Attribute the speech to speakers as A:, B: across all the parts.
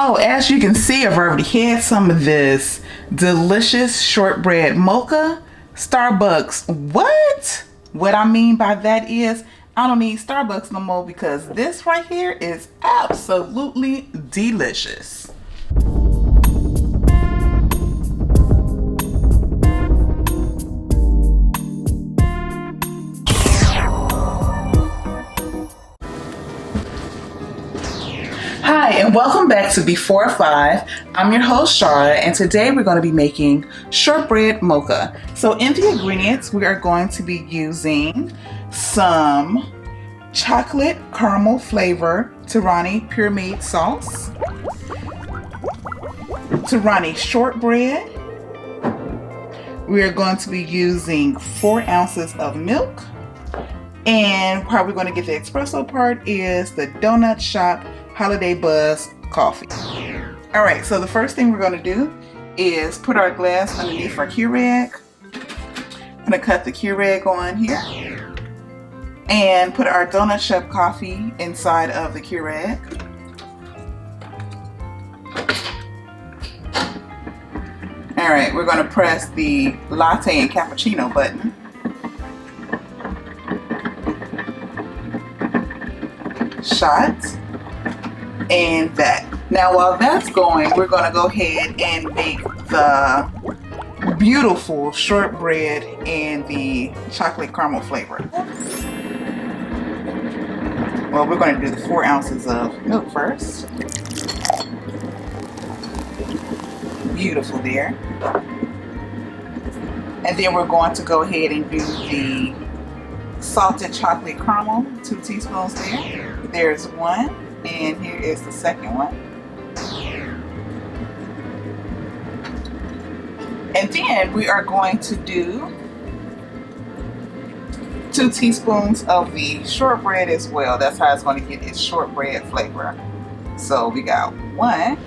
A: Oh, as you can see, I've already had some of this delicious shortbread mocha. Starbucks, what? What I mean by that is I don't need Starbucks no more because this right here is absolutely delicious. Hi, and welcome back to Before 5. I'm your host, Shara, and today we're going to be making shortbread mocha. So in the ingredients, we are going to be using some chocolate caramel flavor Torani Puremade sauce, Torani shortbread. We are going to be using 4 ounces of milk, and how we're going to get the espresso part is the Donut Shop Holiday Buzz coffee. All right, so the first thing we're going to do is put our glass underneath our Keurig. I'm going to cut the Keurig on here and put our Donut Shop coffee inside of the Keurig. All right, we're going to press the latte and cappuccino button. Shot. And that. Now while that's going, we're going to go ahead and make the beautiful shortbread and the chocolate caramel flavor. Well, we're going to do the 4 ounces of milk first. Beautiful there. And then we're going to go ahead and do the salted chocolate caramel, 2 teaspoons there. There's 1. And here is the second one. And then we are going to do 2 teaspoons of the shortbread as well. That's how it's going to get its shortbread flavor. So we got 1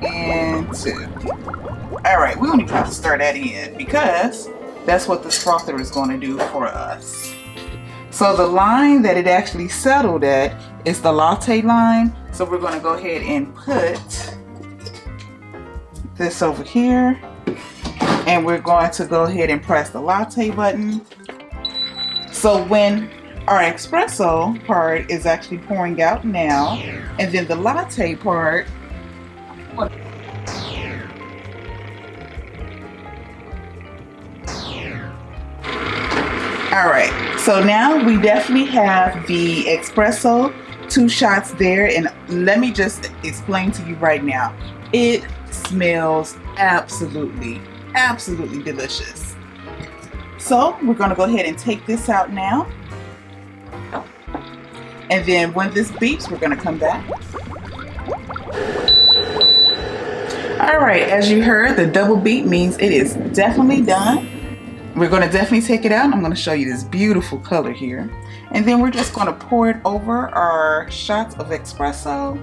A: and 2. All right, we don't even have to stir that in because that's what the frother is going to do for us. So the line that it actually settled at is the latte line. So we're going to go ahead and put this over here. And we're going to go ahead and press the latte button. So when our espresso part is actually pouring out now, and then the latte part, all right, so now we definitely have the espresso, 2 shots there, and let me just explain to you right now. It smells absolutely delicious. So we're going to go ahead and take this out now. And then when this beeps, we're going to come back. All right, as you heard, the double beep means it is definitely done. We're going to definitely take it out. I'm going to show you this beautiful color here. And then we're just going to pour it over our shots of espresso.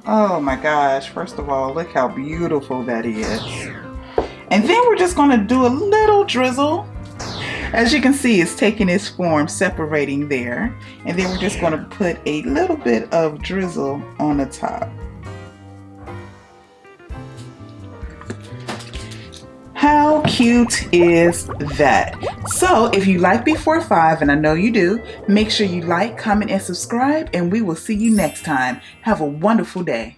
A: Oh my gosh, first of all, look how beautiful that is. And then we're just going to do a little drizzle. As you can see, it's taking its form, separating there. And then we're just going to put a little bit of drizzle on the top. How cute is that? So if you like Before 5, and I know you do, make sure you like, comment, and subscribe, and we will see you next time. Have a wonderful day.